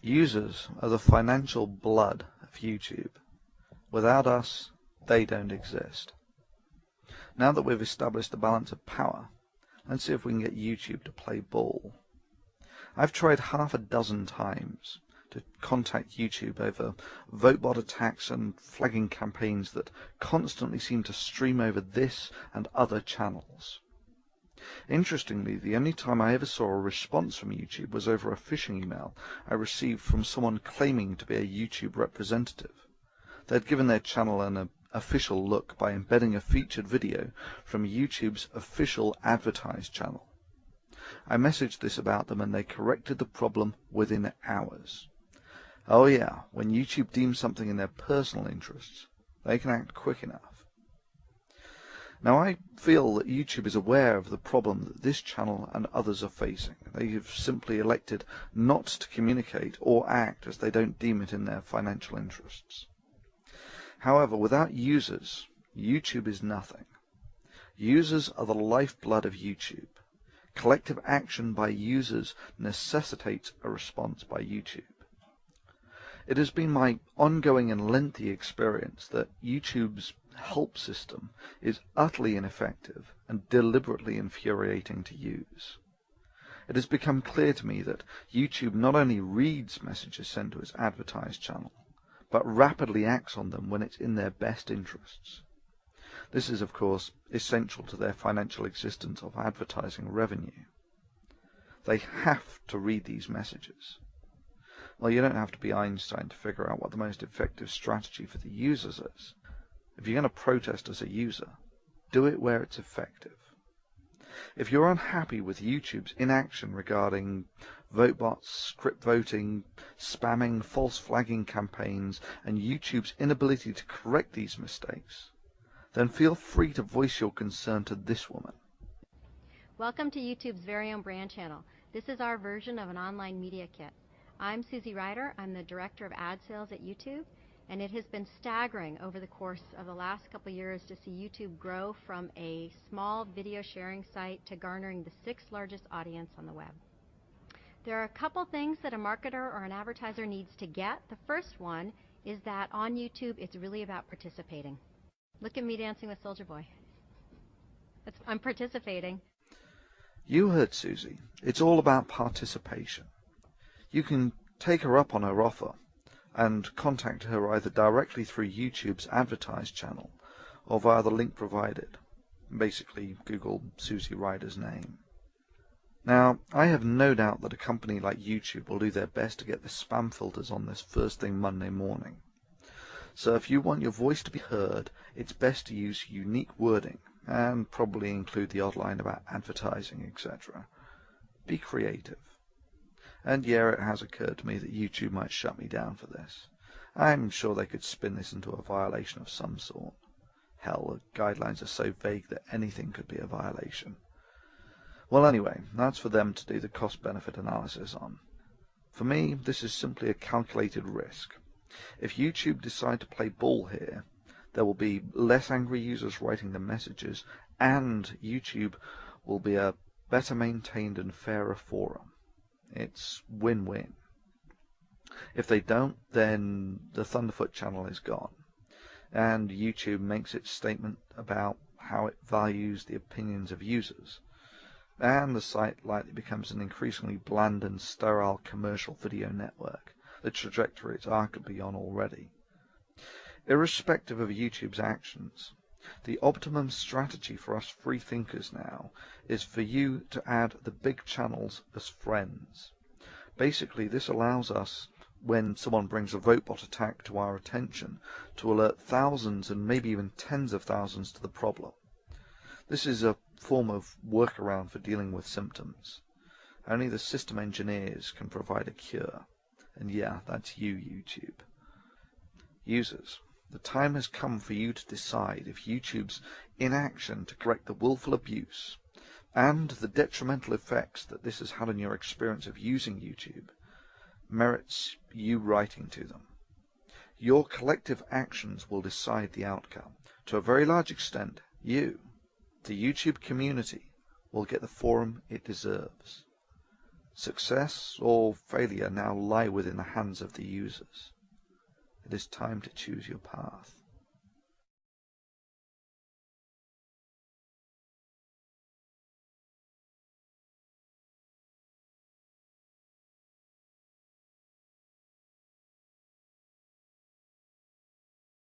Users are the financial blood of YouTube. Without us, they don't exist. Now that we've established the balance of power, let's see if we can get YouTube to play ball. I've tried half a dozen times to contact YouTube over vote-bot attacks and flagging campaigns that constantly seem to stream over this and other channels. Interestingly, the only time I ever saw a response from YouTube was over a phishing email I received from someone claiming to be a YouTube representative. They'd given their channel an official look by embedding a featured video from YouTube's official advertised channel. I messaged this about them and they corrected the problem within hours. Oh yeah, when YouTube deems something in their personal interests, they can act quick enough. Now I feel that YouTube is aware of the problem that this channel and others are facing. They have simply elected not to communicate or act as they don't deem it in their financial interests. However, without users, YouTube is nothing. Users are the lifeblood of YouTube. Collective action by users necessitates a response by YouTube. It has been my ongoing and lengthy experience that YouTube's help system is utterly ineffective and deliberately infuriating to use. It has become clear to me that YouTube not only reads messages sent to its advertised channel, but rapidly acts on them when it's in their best interests. This is, of course, essential to their financial existence of advertising revenue. They have to read these messages. Well, you don't have to be Einstein to figure out what the most effective strategy for the users is. If you're going to protest as a user, do it where it's effective. If you're unhappy with YouTube's inaction regarding vote bots, script voting, spamming, false flagging campaigns, and YouTube's inability to correct these mistakes, then feel free to voice your concern to this woman. Welcome to YouTube's very own brand channel. This is our version of an online media kit. I'm Susie Ryder. I'm the Director of Ad Sales at YouTube, and it has been staggering over the course of the last couple of years to see YouTube grow from a small video sharing site to garnering the 6th largest audience on the web. There are a couple things that a marketer or an advertiser needs to get. The first one is that on YouTube it's really about participating. Look at me dancing with Soulja Boy. I'm participating. You heard Susie. It's all about participation. You can take her up on her offer and contact her either directly through YouTube's advertised channel or via the link provided. Basically, Google Susie Ryder's name. Now, I have no doubt that a company like YouTube will do their best to get the spam filters on this first thing Monday morning. So if you want your voice to be heard, it's best to use unique wording and probably include the odd line about advertising, etc. Be creative. And yeah, it has occurred to me that YouTube might shut me down for this. I'm sure they could spin this into a violation of some sort. Hell, the guidelines are so vague that anything could be a violation. Well, anyway, that's for them to do the cost-benefit analysis on. For me, this is simply a calculated risk. If YouTube decide to play ball here, there will be less angry users writing the messages, and YouTube will be a better maintained and fairer forum. It's win-win. If they don't, then the Thunderf00t channel is gone, and YouTube makes its statement about how it values the opinions of users, and the site likely becomes an increasingly bland and sterile commercial video network, the trajectory it's arguably on already. Irrespective of YouTube's actions, the optimum strategy for us free thinkers now is for you to add the big channels as friends. Basically, this allows us, when someone brings a vote-bot attack to our attention, to alert thousands and maybe even tens of thousands to the problem. This is a form of workaround for dealing with symptoms. Only the system engineers can provide a cure. And yeah, that's you, YouTube. Users, the time has come for you to decide if YouTube's inaction to correct the willful abuse and the detrimental effects that this has had on your experience of using YouTube merits you writing to them. Your collective actions will decide the outcome. To a very large extent, you, the YouTube community, will get the forum it deserves. Success or failure now lie within the hands of the users. It is time to choose your path.